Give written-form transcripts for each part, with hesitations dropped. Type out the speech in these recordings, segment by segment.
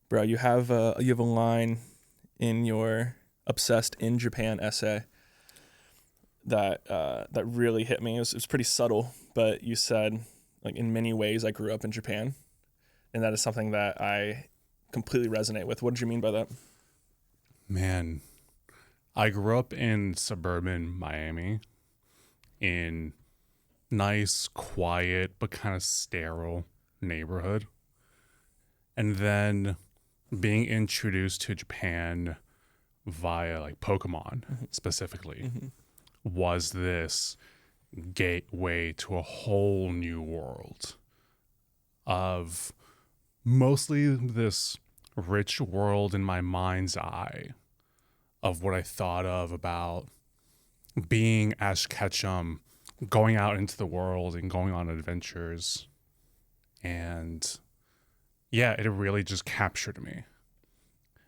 Bro, you have a line in your Obsessed in Japan essay that really hit me. It was pretty subtle, but you said, like, in many ways I grew up in Japan, and that is something that I completely resonate with. What did you mean by that? Man, I grew up in suburban Miami in nice, quiet, but kind of sterile neighborhood. And then being introduced to Japan via like Pokemon specifically was this gateway to a whole new world of mostly this rich world in my mind's eye of what I thought of about being Ash Ketchum, going out into the world and going on adventures. And yeah, it really just captured me.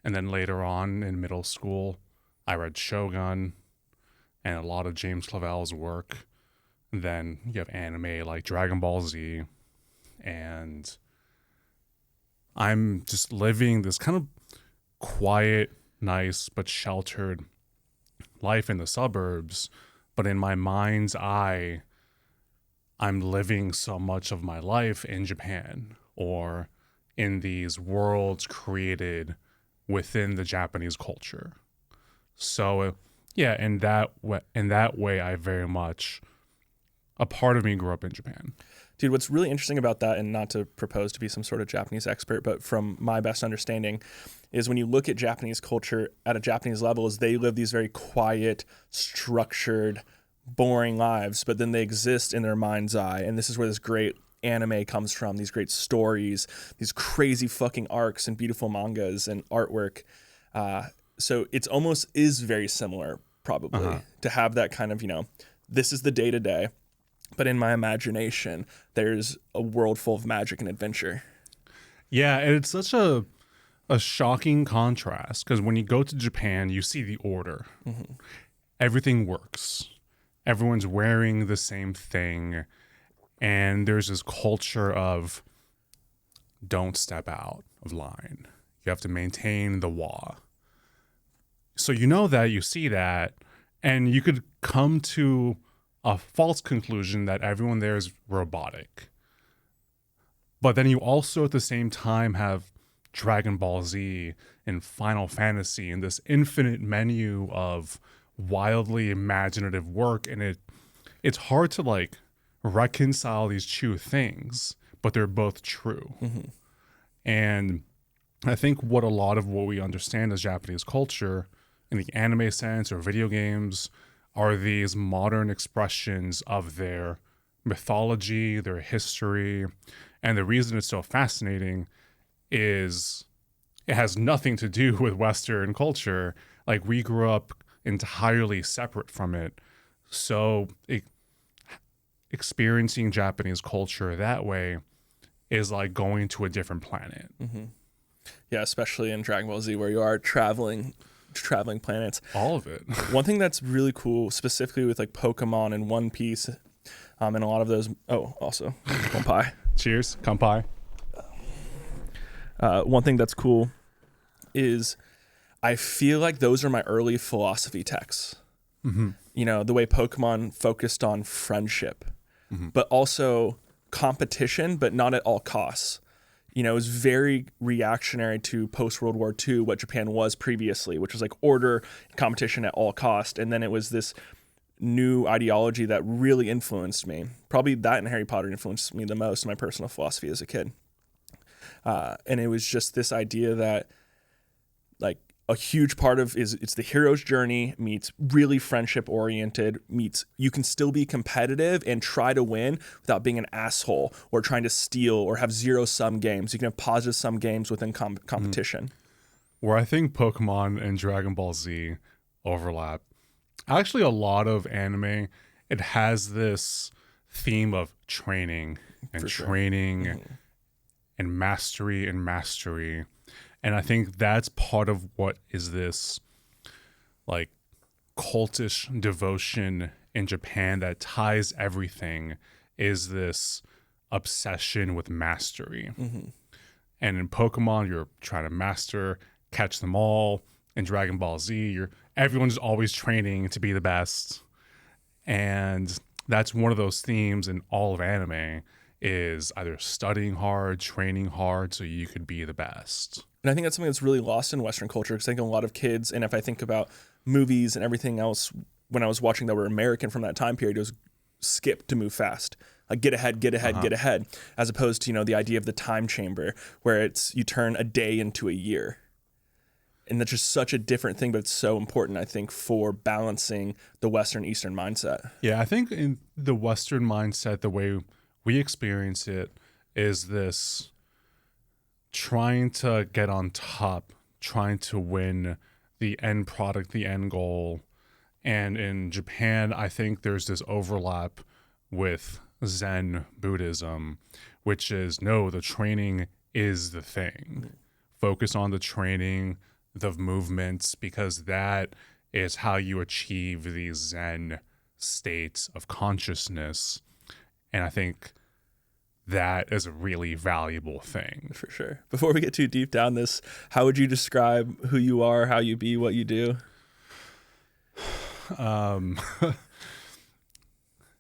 And then later on in middle school, I read Shogun and a lot of James Clavell's work. And then you have anime like Dragon Ball Z. And I'm just living this kind of quiet, nice, but sheltered life in the suburbs. But in my mind's eye, I'm living so much of my life in Japan or in these worlds created within the Japanese culture. So, yeah, in that way, I very much, a part of me grew up in Japan. Dude, what's really interesting about that, and not to propose to be some sort of Japanese expert, but from my best understanding, is when you look at Japanese culture at a Japanese level, is they live these very quiet, structured, boring lives, but then they exist in their mind's eye. And this is where this great anime comes from, these great stories, these crazy fucking arcs and beautiful mangas and artwork. So it's almost is very similar, probably, to have that kind of, this is the day to day. But in my imagination, there's a world full of magic and adventure. Yeah, and it's such a shocking contrast because when you go to Japan, you see the order. Everything works. Everyone's wearing the same thing. And there's this culture of don't step out of line. You have to maintain the wa. So you know that, you see that, and you could come to a false conclusion that everyone there is robotic. But then you also at the same time have Dragon Ball Z and Final Fantasy and this infinite menu of wildly imaginative work, and it's hard to like reconcile these two things, but they're both true. And I think what a lot of what we understand as Japanese culture in the anime sense or video games are these modern expressions of their mythology, their history. And the reason it's so fascinating is it has nothing to do with Western culture. Like, we grew up entirely separate from it. So experiencing Japanese culture that way is like going to a different planet. Yeah, especially in Dragon Ball Z, where you are traveling planets. All of it. One thing that's really cool, specifically with like Pokemon and One Piece, and a lot of those. Oh, also, Kampai. Cheers, Kampai. One thing that's cool is I feel like those are my early philosophy texts. The way Pokemon focused on friendship, but also competition, but not at all costs. It was very reactionary to post-World War II, what Japan was previously, which was like order, competition at all cost. And then it was this new ideology that really influenced me. Probably that and Harry Potter influenced me the most in my personal philosophy as a kid. And it was just this idea that, like, a huge part of it's the hero's journey meets really friendship oriented meets you can still be competitive and try to win without being an asshole or trying to steal or have zero sum games. You can have positive sum games within competition. Where I think Pokemon and Dragon Ball Z overlap. Actually, a lot of anime, it has this theme of training and training and mastery and mastery. And I think that's part of what is this like cultish devotion in Japan that ties everything, is this obsession with mastery. And in Pokemon, you're trying to master, catch them all. In Dragon Ball Z, everyone's always training to be the best. And that's one of those themes in all of anime is either studying hard, training hard so you could be the best. And I think that's something that's really lost in Western culture, because I think a lot of kids, and if I think about movies and everything else, when I was watching that were American from that time period, it was skip to move fast. Like get ahead, get ahead, as opposed to, the idea of the time chamber, where it's you turn a day into a year. And that's just such a different thing, but it's so important, I think, for balancing the Western Eastern mindset. Yeah, I think in the Western mindset, the way we experience it is this trying to get on top, trying to win the end product, the end goal. And in Japan, I think there's this overlap with Zen Buddhism, which is, no, the training is the thing. Focus on the training, the movements, because that is how you achieve these Zen states of consciousness. And I think that is a really valuable thing. For sure. Before we get too deep down this, how would you describe who you are, how you be, what you do?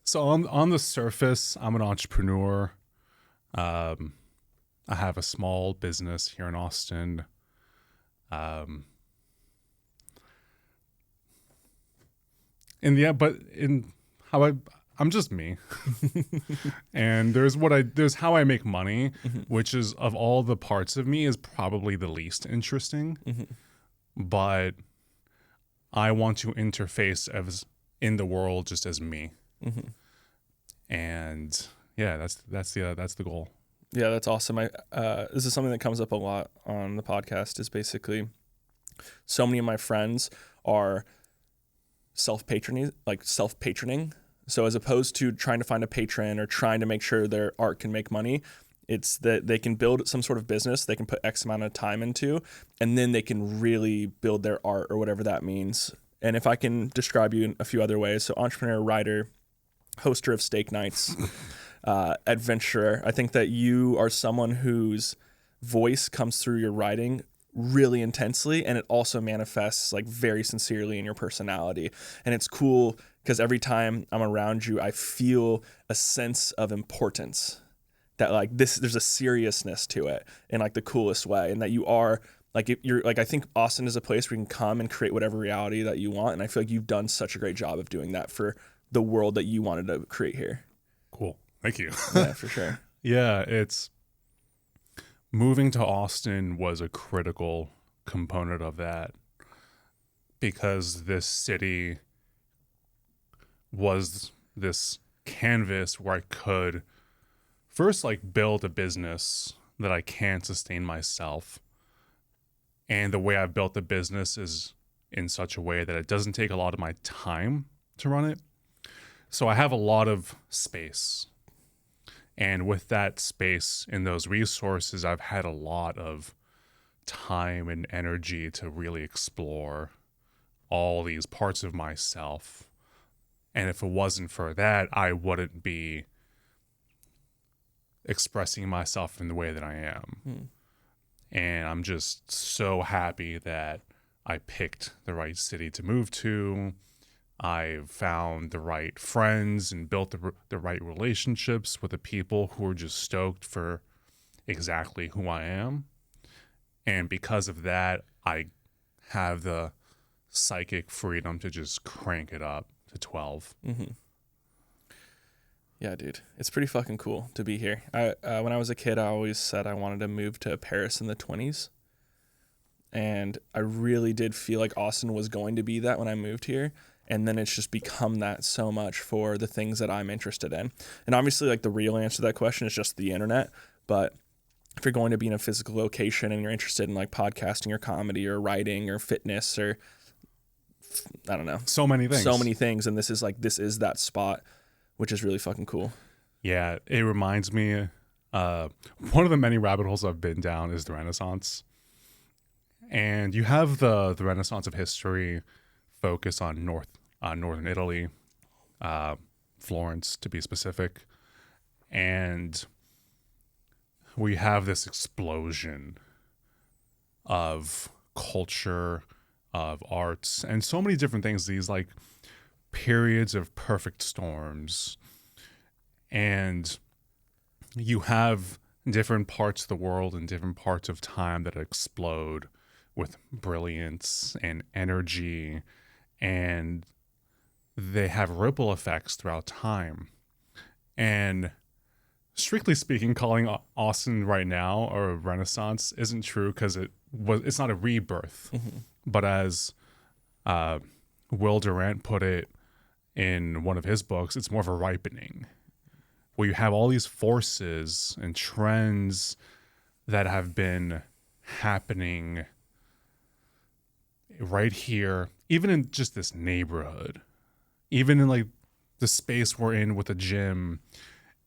So on the surface, I'm an entrepreneur. I have a small business here in Austin. I'm just me. And there's how I make money, which is, of all the parts of me, is probably the least interesting. But I want to interface as in the world just as me. And yeah, that's the goal. Yeah, that's awesome. This is something that comes up a lot on the podcast, is basically so many of my friends are self-patroning. So as opposed to trying to find a patron or trying to make sure their art can make money, it's that they can build some sort of business they can put X amount of time into, and then they can really build their art, or whatever that means. And if I can describe you in a few other ways, so entrepreneur, writer, hoster of steak nights, adventurer. I think that you are someone whose voice comes through your writing really intensely, and it also manifests like very sincerely in your personality. And it's cool because every time I'm around you, I feel a sense of importance, that like there's a seriousness to it in like the coolest way, and that you are like, you're like, I think Austin is a place where you can come and create whatever reality that you want. And I feel like you've done such a great job of doing that for the world that you wanted to create here. Cool. Thank you. Yeah, for sure. Yeah, moving to Austin was a critical component of that, because this city was this canvas where I could first like build a business that I can sustain myself. And the way I've built the business is in such a way that it doesn't take a lot of my time to run it. So I have a lot of space. And with that space and those resources, I've had a lot of time and energy to really explore all these parts of myself. And if it wasn't for that, I wouldn't be expressing myself in the way that I am. And I'm just so happy that I picked the right city to move to. I've found the right friends and built the right relationships with the people who are just stoked for exactly who I am. And because of that, I have the psychic freedom to just crank it up to 12. Yeah, dude, it's pretty fucking cool to be here. When I was a kid, I always said I wanted to move to Paris in the 20s. And I really did feel like Austin was going to be that when I moved here. And then it's just become that so much for the things that I'm interested in. And obviously, like, the real answer to that question is just the internet. But if you're going to be in a physical location and you're interested in like podcasting or comedy or writing or fitness or I don't know, So many things. And this is that spot, which is really fucking cool. Yeah, it reminds me, one of the many rabbit holes I've been down is the Renaissance. And you have the Renaissance of history focus on northern Italy, Florence to be specific. And we have this explosion of culture, of arts, and so many different things, these like periods of perfect storms. And you have different parts of the world and different parts of time that explode with brilliance and energy, and they have ripple effects throughout time. And strictly speaking, calling Austin right now a renaissance isn't true, because it's not a rebirth, but as Will Durant put it in one of his books, it's more of a ripening, where you have all these forces and trends that have been happening right here, even in just this neighborhood, even in like the space we're in with the gym.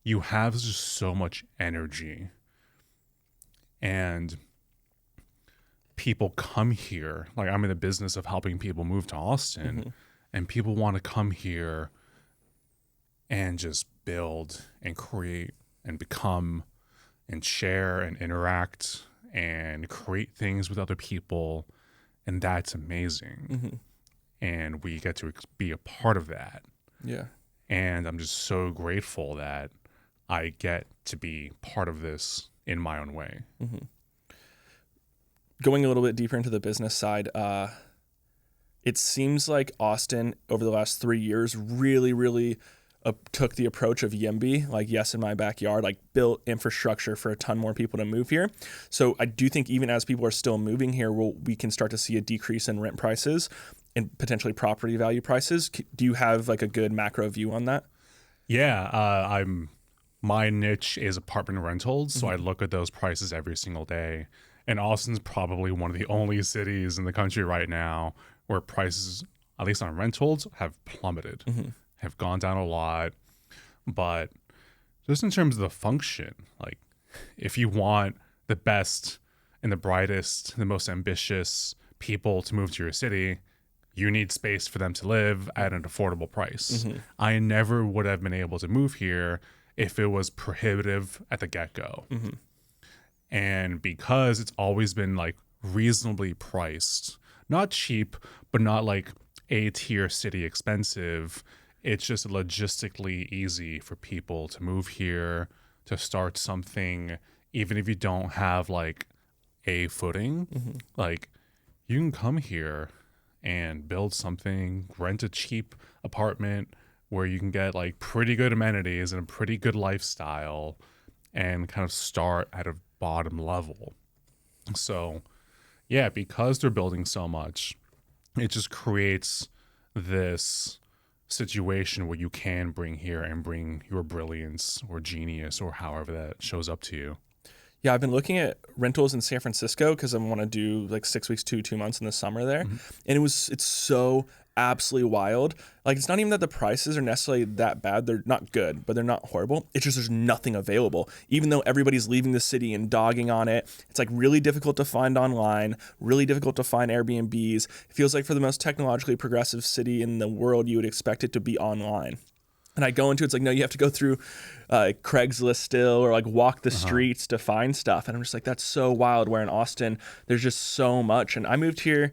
You have just so much energy, and people come here. Like, I'm in the business of helping people move to Austin, and people want to come here and just build and create and become and share and interact and create things with other people. And that's amazing. And we get to be a part of that. Yeah. And I'm just so grateful that I get to be part of this in my own way. Going a little bit deeper into the business side, it seems like Austin over the last 3 years really took the approach of YIMBY, like yes in my backyard, like built infrastructure for a ton more people to move here. So I do think even as people are still moving here, we can start to see a decrease in rent prices and potentially property value prices. Do you have like a good macro view on that? Yeah, my niche is apartment rentals, so I look at those prices every single day. And Austin's probably one of the only cities in the country right now where prices, at least on rentals, have plummeted, have gone down a lot. But just in terms of the function, like if you want the best and the brightest, the most ambitious people to move to your city, you need space for them to live at an affordable price. I never would have been able to move here if it was prohibitive at the get-go. And because it's always been like reasonably priced, not cheap, but not like A-tier city expensive, it's just logistically easy for people to move here, to start something, even if you don't have like a footing. Like, you can come here and build something, rent a cheap apartment where you can get like pretty good amenities and a pretty good lifestyle, and kind of start at a bottom level. So yeah, because they're building so much, it just creates this situation where you can bring here and bring your brilliance or genius or however that shows up to you. Yeah, I've been looking at rentals in San Francisco because I want to do like 6 weeks to 2 months in the summer there. And it's so absolutely wild. Like, it's not even that the prices are necessarily that bad. They're not good, but they're not horrible. It's just there's nothing available. Even though everybody's leaving the city and dogging on it, it's like really difficult to find online, really difficult to find Airbnbs. It feels like for the most technologically progressive city in the world, you would expect it to be online. And I go into it's like, no, you have to go through Craigslist still, or like walk the streets to find stuff. And I'm just like, that's so wild. Where in Austin, there's just so much. And I moved here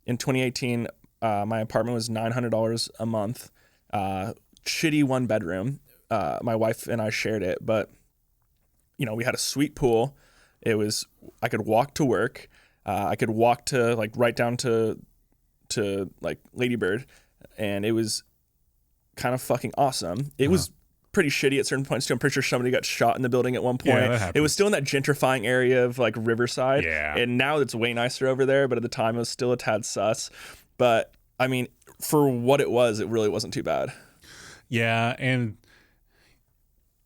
in 2018. My apartment was $900 a month, shitty 1 bedroom. My wife and I shared it, but you know, we had a sweet pool. I could walk to work. I could walk to like right down to like Lady Bird, and it was kind of fucking awesome. It was pretty shitty at certain points too. I'm pretty sure somebody got shot in the building at one point. Yeah, that happens. It was still in that gentrifying area of like Riverside. Yeah. And now it's way nicer over there, but at the time it was still a tad sus. But I mean, for what it really wasn't too bad. Yeah, and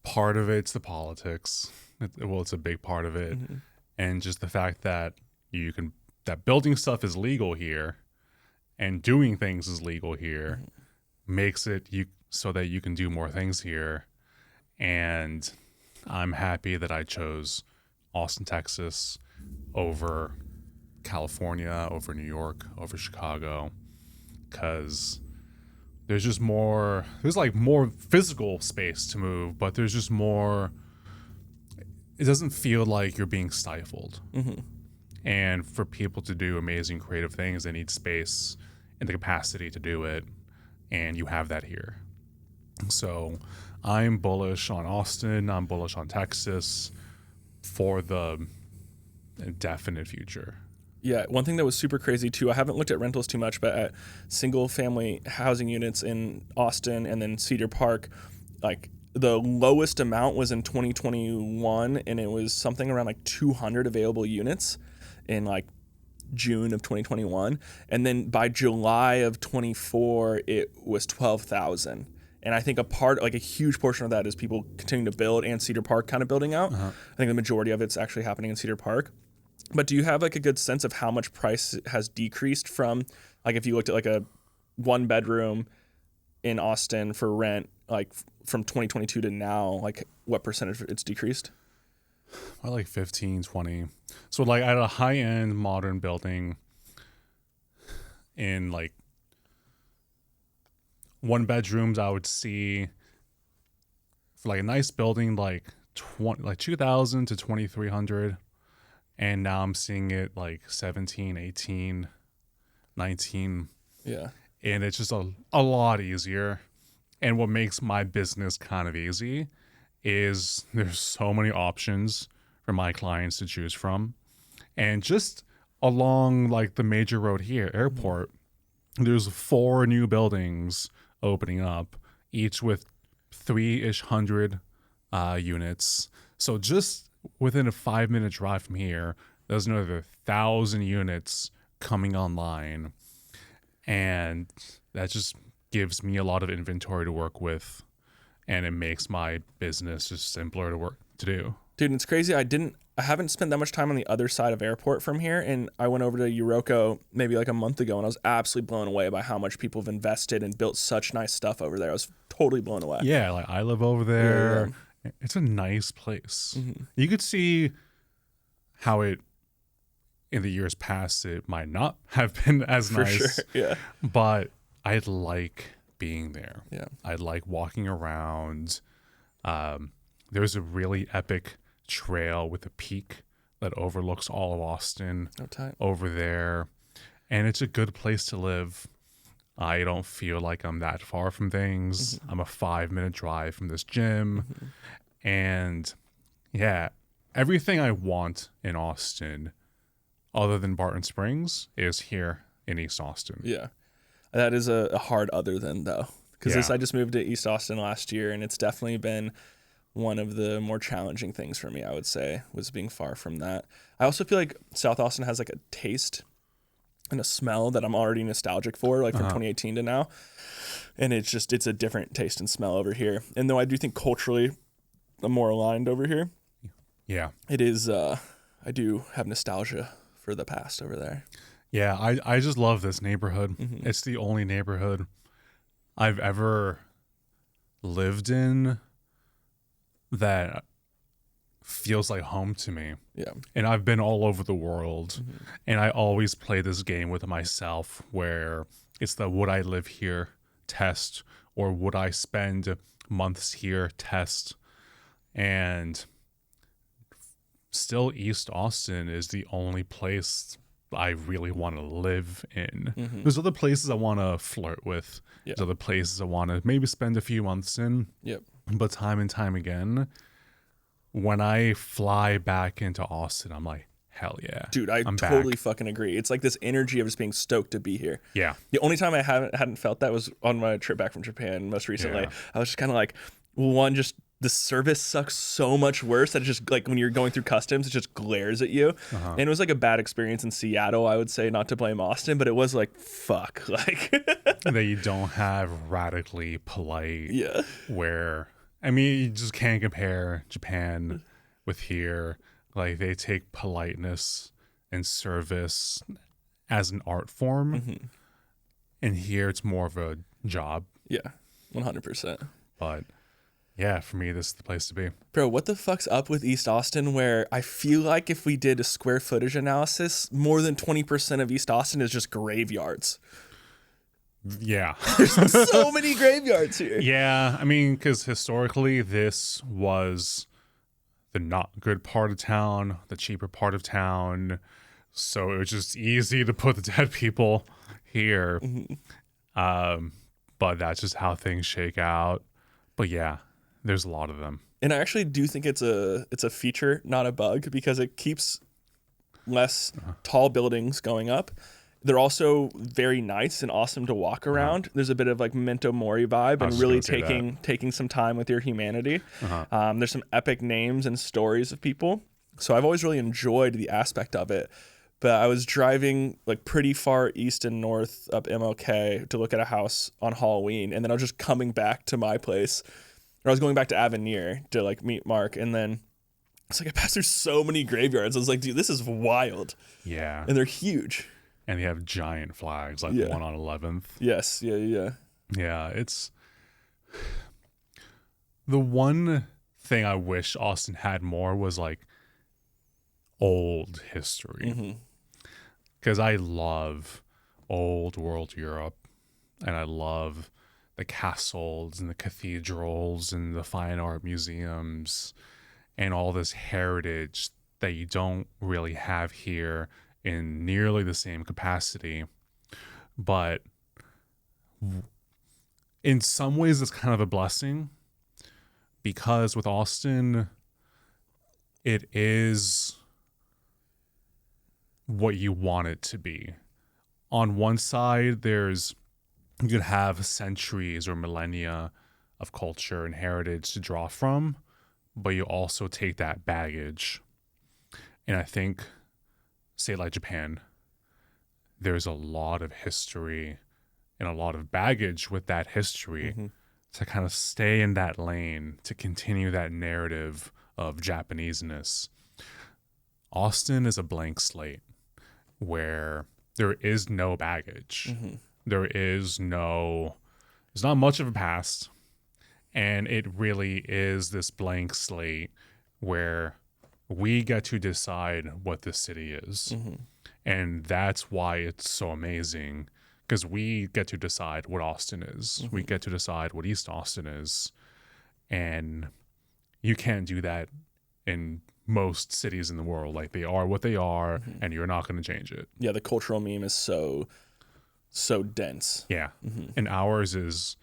part of it's the politics. It's a big part of it. And just the fact that that building stuff is legal here and doing things is legal here makes it so that you can do more things here. And I'm happy that I chose Austin, Texas over California, over New York, over Chicago, because there's like more physical space to move, but there's just more it doesn't feel like you're being stifled. Mm-hmm. And for people to do amazing creative things, they need space and the capacity to do it. And you have that here. So I'm bullish on Austin. I'm bullish on Texas for the indefinite future. Yeah, one thing that was super crazy too, I haven't looked at rentals too much, but at single family housing units in Austin and then Cedar Park, like the lowest amount was in 2021 and it was something around like 200 available units in like June of 2021. And then by July of 24, it was 12,000. And I think a huge portion of that is people continuing to build and Cedar Park kind of building out. I think the majority of it's actually happening in Cedar Park. But do you have like a good sense of how much price has decreased from, like if you looked at like a 1-bedroom in Austin for rent, like from 2022 to now, like what percentage it's decreased? Well, like 15, 20. So like at a high-end modern building in like 1-bedrooms, I would see for like a nice building like 2,000 to 2,300. And now I'm seeing it like 17, 18, 19. Yeah. And it's just a lot easier. And what makes my business kind of easy is there's so many options for my clients to choose from. And just along like the major road here, airport, there's 4 new buildings opening up, each with 3-ish hundred units. So just within a 5-minute drive from here, there's another 1,000 units coming online. And that just gives me a lot of inventory to work with. And it makes my business just simpler to do. Dude, it's crazy. I haven't spent that much time on the other side of airport from here. And I went over to Uroko maybe like a month ago and I was absolutely blown away by how much people have invested and built such nice stuff over there. I was totally blown away. Yeah, like I live over there. Yeah. It's a nice place. Mm-hmm. You could see how it, in the years past, it might not have been as For nice. sure, yeah. But I like being there. Yeah. I like walking around. There's a really epic trail with a peak that overlooks all of Austin over there. And it's a good place to live. I don't feel like I'm that far from things. Mm-hmm. I'm a 5-minute drive from this gym. Mm-hmm. And yeah, everything I want in Austin, other than Barton Springs, is here in East Austin. Yeah. That is a hard other than, though. Because I just moved to East Austin last year, and it's definitely been one of the more challenging things for me, I would say, was being far from that. I also feel like South Austin has like a taste and a smell that I'm already nostalgic for, like from 2018 to now. And it's a different taste and smell over here. And though I do think culturally I'm more aligned over here. Yeah. It is, I do have nostalgia for the past over there. Yeah, I just love this neighborhood. Mm-hmm. It's the only neighborhood I've ever lived in that feels like home to me. Yeah. And I've been all over the world. Mm-hmm. And I always play this game with myself where it's the would I live here test or would I spend months here test. And still East Austin is the only place I really want to live in. Mm-hmm. There's other places I want to flirt with. Yep. There's other places I want to maybe spend a few months in. Yep. But time and time again, when I fly back into Austin, I'm like, hell yeah. Dude, I'm totally fucking agree. It's like this energy of just being stoked to be here. Yeah. The only time I hadn't felt that was on my trip back from Japan most recently. Yeah. I was just kind of like, just the service sucks so much worse that it's just like when you're going through customs, it just glares at you. Uh-huh. And it was like a bad experience in Seattle, I would say, not to blame Austin, but it was like, fuck. Like that you don't have radically polite. Yeah. Where, I mean, you just can't compare Japan with here. Like they take politeness and service as an art form. Mm-hmm. And here it's more of a job. Yeah, 100%. But yeah, for me, this is the place to be. Bro, what the fuck's up with East Austin where I feel like if we did a square footage analysis, more than 20% of East Austin is just graveyards. Yeah. There's so many graveyards here. Yeah, I mean, because historically this was the not good part of town, the cheaper part of town. So it was just easy to put the dead people here. But that's just how things shake out. But yeah, there's a lot of them. And I actually do think it's a feature, not a bug, because it keeps less tall buildings going up. They're also very nice and awesome to walk around. There's a bit of like Memento Mori vibe and really taking some time with your humanity. There's some epic names and stories of people. So I've always really enjoyed the aspect of it. But I was driving like pretty far east and north up MLK to look at a house on Halloween. And then I was just coming back to my place. Or I was going back to Avenir to like meet Mark. And then it's like I passed through so many graveyards. I was like, dude, this is wild. Yeah. And they're huge. And they have giant flags, like the one on 11th. Yes, yeah. Yeah, it's... The one thing I wish Austin had more was, like, old history. Because I love old world Europe, and I love the castles and the cathedrals and the fine art museums and all this heritage that you don't really have here in nearly the same capacity. But in some ways it's kind of a blessing, because with Austin it is what you want it to be. On one side, you could have centuries or millennia of culture and heritage to draw from, but you also take that baggage. And I think, say like Japan, there's a lot of history and a lot of baggage with that history to kind of stay in that lane, to continue that narrative of Japaneseness. Austin is a blank slate where there is no baggage. There's not much of a past. And it really is this blank slate where we get to decide what the city is. And that's why it's so amazing, because we get to decide what Austin is. We get to decide what East Austin is. And you can't do that in most cities in the world. Like, they are what they are, and you're not going to change it. Yeah, the cultural meme is so dense. Yeah. And ours is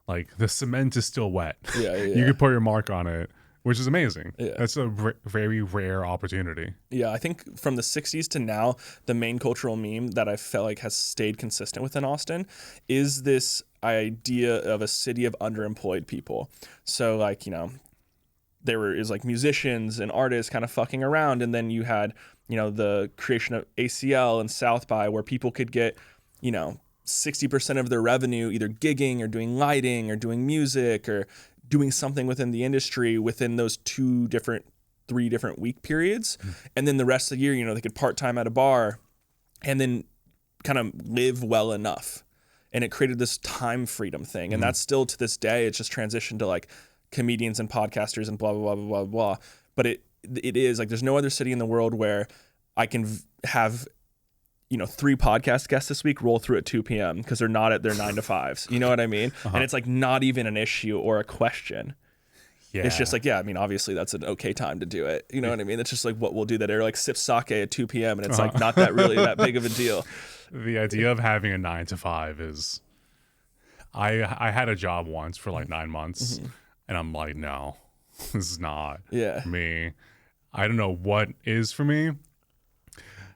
like, the cement is still wet. Yeah. You could put your mark on it, which is amazing. Yeah. That's a very rare opportunity. Yeah, I think from the 60s to now, the main cultural meme that I felt like has stayed consistent within Austin is this idea of a city of underemployed people. So, like, there is like musicians and artists kind of fucking around, and then you had, the creation of ACL and South by, where people could get, 60% of their revenue either gigging or doing lighting or doing music or doing something within the industry within those 3 different week periods. And then the rest of the year, they could part-time at a bar and then kind of live well enough. And it created this time freedom thing. And that's still, to this day, it's just transitioned to like comedians and podcasters and blah, blah, blah, blah, blah. But it is like, there's no other city in the world where I can have 3 podcast guests this week roll through at 2 p.m. because they're not at their 9 to 5s. You know what I mean? And it's like not even an issue or a question. Yeah. It's just like, obviously that's an okay time to do it. You know what I mean? It's just like what we'll do that. Or like sip sake at 2 p.m. and it's like not that really that big of a deal. The idea of having a 9 to 5 is, I had a job once for like 9 months and I'm like, no, this is not me. I don't know what is for me.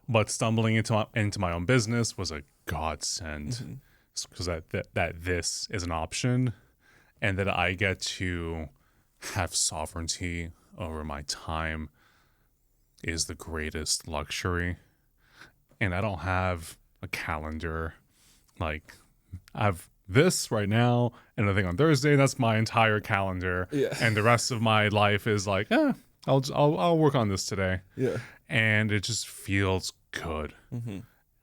But stumbling into my own business was a godsend, because that this is an option, and that I get to have sovereignty over my time is the greatest luxury. And I don't have a calendar. Like, I have this right now and I think on Thursday, that's my entire calendar. Yeah. And the rest of my life is like, I'll work on this today. Yeah. And it just feels good.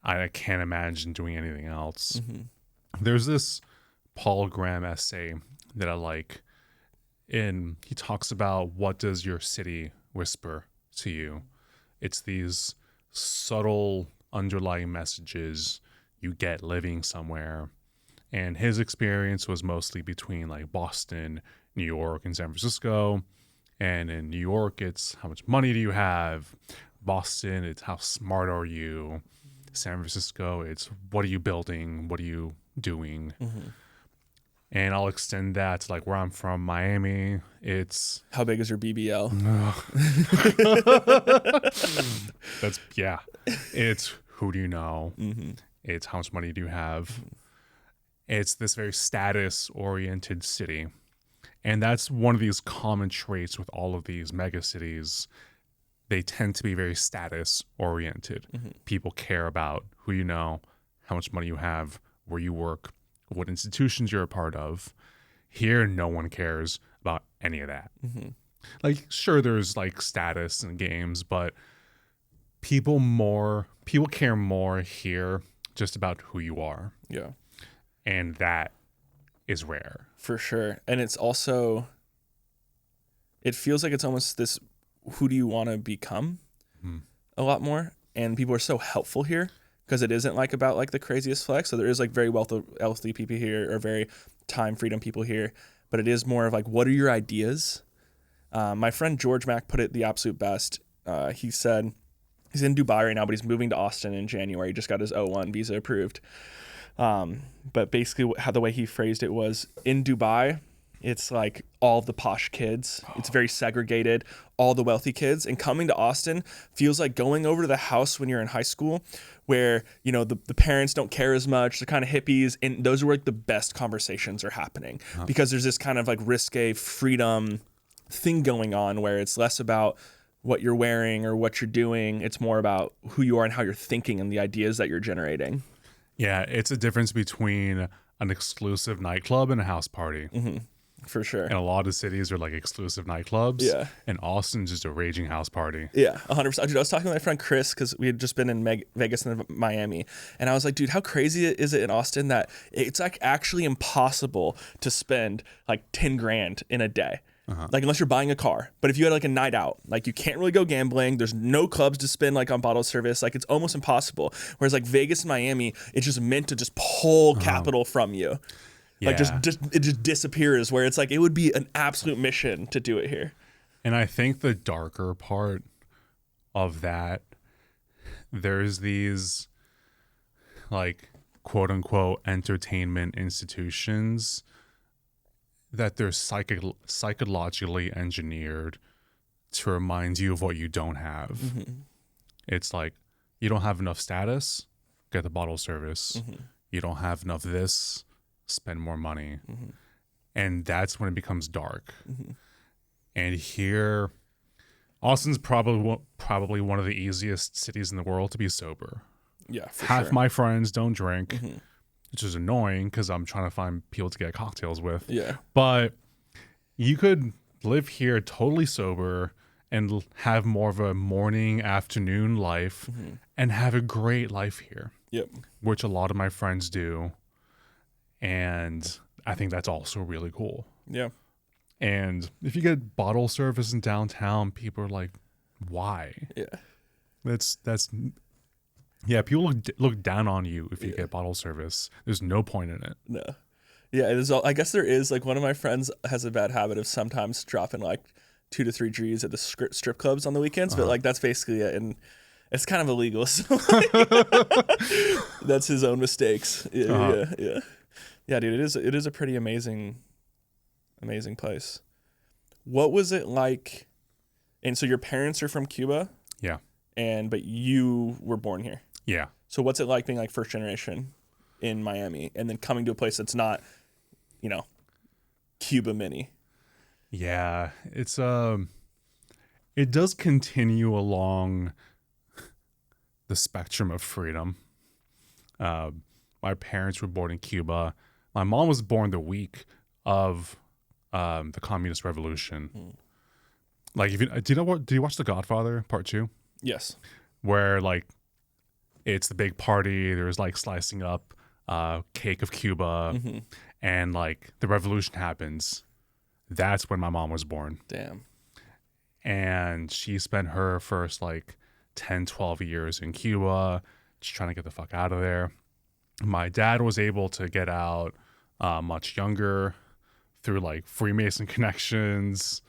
I can't imagine doing anything else. There's this Paul Graham essay that I like, and he talks about, what does your city whisper to you? It's these subtle underlying messages you get living somewhere. And his experience was mostly between like Boston, New York, and San Francisco. And in New York, it's how much money do you have? Boston, it's how smart are you? San Francisco, it's what are you building? What are you doing? And I'll extend that to like where I'm from, Miami. It's How big is your BBL? It's who do you know? It's how much money do you have? It's this very status oriented city. And that's one of these common traits with all of these mega cities. They tend to be very status oriented. People care about who you know, how much money you have, where you work, what institutions you're a part of. Here, no one cares about any of that. Like, sure, there's like status in games, but people care more here just about who you are. Yeah. And that is rare. For sure. And it's also, it feels like it's almost this, who do you want to become a lot more? And people are so helpful here because it isn't like about like the craziest flex. So there is like very wealthy people here or very time freedom people here, but it is more of like, what are your ideas? My friend George Mack put it the absolute best. He said he's in Dubai right now, but he's moving to Austin in January. He just got his O1 visa approved. But basically how the way he phrased it was, in Dubai, it's like all the posh kids. It's very segregated, all the wealthy kids. And coming to Austin feels like going over to the house when you're in high school where, you know, the parents don't care as much. They're kind of hippies. And those are where like the best conversations are happening because there's this kind of like risque freedom thing going on where it's less about what you're wearing or what you're doing. It's more about who you are and how you're thinking and the ideas that you're generating. Yeah, it's a difference between an exclusive nightclub and a house party. For sure. And a lot of cities are like exclusive nightclubs. Yeah. And Austin's just a raging house party. Yeah, 100%. Dude, I was talking to my friend Chris because we had just been in Vegas and Miami. And I was like, dude, how crazy is it in Austin that it's like actually impossible to spend like 10 grand in a day? Like unless you're buying a car. But if you had like a night out, like you can't really go gambling. There's no clubs to spend like on bottle service. Like it's almost impossible. Whereas like Vegas and Miami, it's just meant to just pull capital from you. Yeah. Like it just disappears where it's like it would be an absolute mission to do it here. And I think the darker part of that, there's these like quote unquote entertainment institutions that they're psychologically engineered to remind you of what you don't have. It's like, you don't have enough status, get the bottle service. You don't have enough this, spend more money. And that's when it becomes dark. And here, Austin's probably one of the easiest cities in the world to be sober. Yeah, for Half sure. my friends don't drink. Which is annoying because I'm trying to find people to get cocktails with. Yeah. But you could live here totally sober and have more of a morning, afternoon life and have a great life here. Yep. Which a lot of my friends do. And I think that's also really cool. Yeah. And if you get bottle service in downtown, people are like, why? Yeah. That's yeah, people look down on you if you get bottle service. There's no point in it. No. Yeah, it is. I guess there is. Like one of my friends has a bad habit of sometimes dropping like 2 to 3 G's at the strip clubs on the weekends, but like that's basically it, and it's kind of illegal. So that's his own mistakes. Yeah, yeah, dude. It is a pretty amazing place. What was it like? And so your parents are from Cuba. Yeah. But you were born here. Yeah. So what's it like being like first generation in Miami and then coming to a place that's not, you know, Cuba mini? Yeah, it's it does continue along the spectrum of freedom. My parents were born in Cuba. My mom was born the week of the Communist Revolution. Like, do you watch The Godfather Part 2? Yes. Where like it's the big party, there's like slicing up cake of Cuba and like the revolution happens. That's when my mom was born. Damn. And she spent her first like 10, 12 years in Cuba, just trying to get the fuck out of there. My dad was able to get out much younger through like Freemason connections.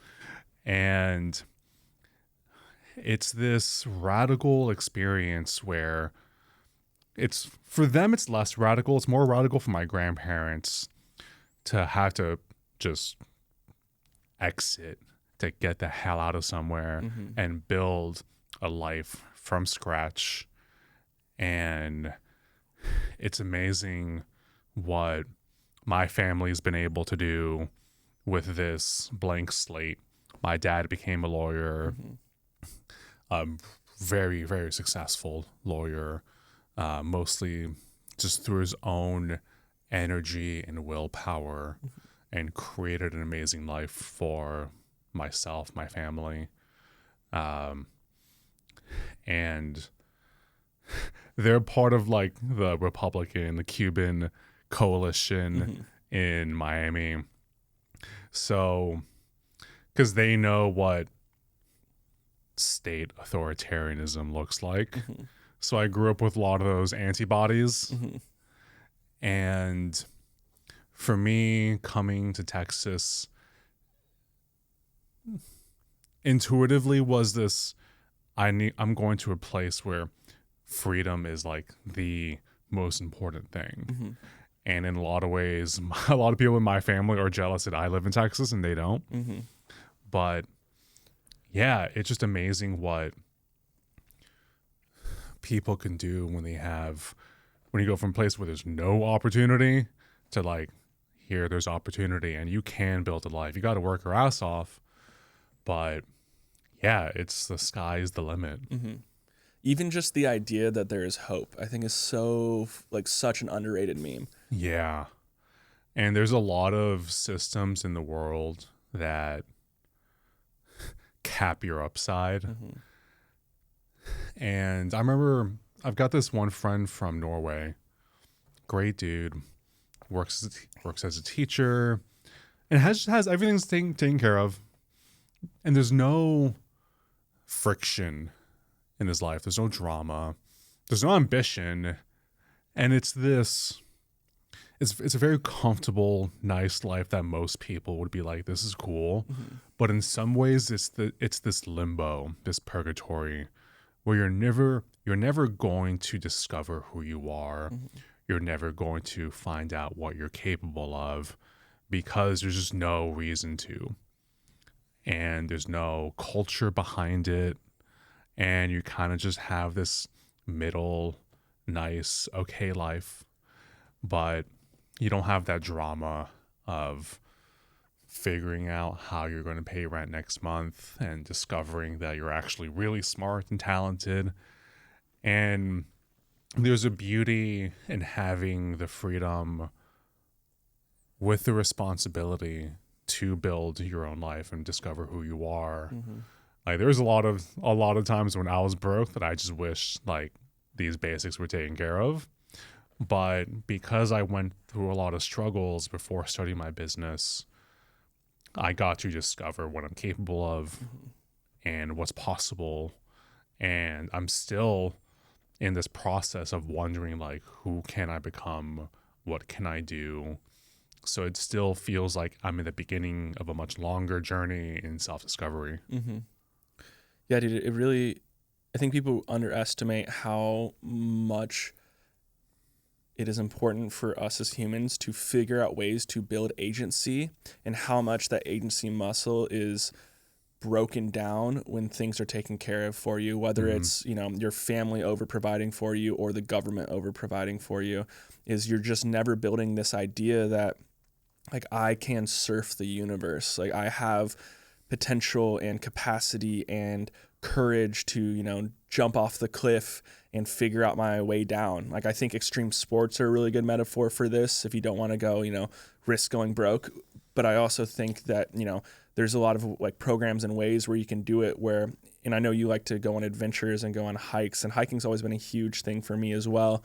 And it's this radical experience where it's, for them, it's less radical. It's more radical for my grandparents to have to just exit, to get the hell out of somewhere and build a life from scratch. And it's amazing what my family's been able to do with this blank slate. My dad became a lawyer, very, very successful lawyer, mostly just through his own energy and willpower, and created an amazing life for myself, my family. And they're part of like the Republican, the Cuban coalition in Miami. So, because they know what state authoritarianism looks like. So I grew up with a lot of those antibodies. And for me, coming to Texas intuitively was this, I'm going to a place where freedom is like the most important thing. And in a lot of ways, a lot of people in my family are jealous that I live in Texas and they don't. But yeah, it's just amazing what people can do when you go from a place where there's no opportunity to like, here, there's opportunity and you can build a life. You got to work your ass off. But yeah, it's the sky's the limit. Even just the idea that there is hope, I think, is so like such an underrated meme. Yeah. And there's a lot of systems in the world that cap your upside. And I remember I've got this one friend from Norway, great dude, works as a teacher, and has everything taken care of. And there's no friction in his life. There's no drama. There's no ambition. And it's a very comfortable, nice life that most people would be like, this is cool. But in some ways it's this limbo, this purgatory where you're never going to discover who you are. You're never going to find out what you're capable of because there's just no reason to. And there's no culture behind it. And you kind of just have this middle, nice, okay life. But you don't have that drama of figuring out how you're going to pay rent next month and discovering that you're actually really smart and talented. And there's a beauty in having the freedom with the responsibility to build your own life and discover who you are. Like there's a lot of times when I was broke that I just wish like these basics were taken care of. But because I went through a lot of struggles before starting my business, I got to discover what I'm capable of and what's possible. And I'm still in this process of wondering, like, who can I become? What can I do? So it still feels like I'm in the beginning of a much longer journey in self-discovery. Yeah, dude, it really, I think people underestimate how much it is important for us as humans to figure out ways to build agency, and how much that agency muscle is broken down when things are taken care of for you, whether it's, your family over providing for you or the government over providing for you. Is you're just never building this idea that like I can surf the universe. Like I have potential and capacity and courage to, jump off the cliff and figure out my way down. Like I think extreme sports are a really good metaphor for this if you don't want to go, risk going broke. But I also think that, there's a lot of like programs and ways where you can do it where, and I know you like to go on adventures and go on hikes, and hiking's always been a huge thing for me as well.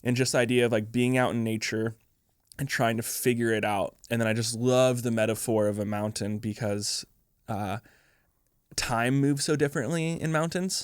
And just the idea of like being out in nature and trying to figure it out. And then I just love the metaphor of a mountain because time moves so differently in mountains.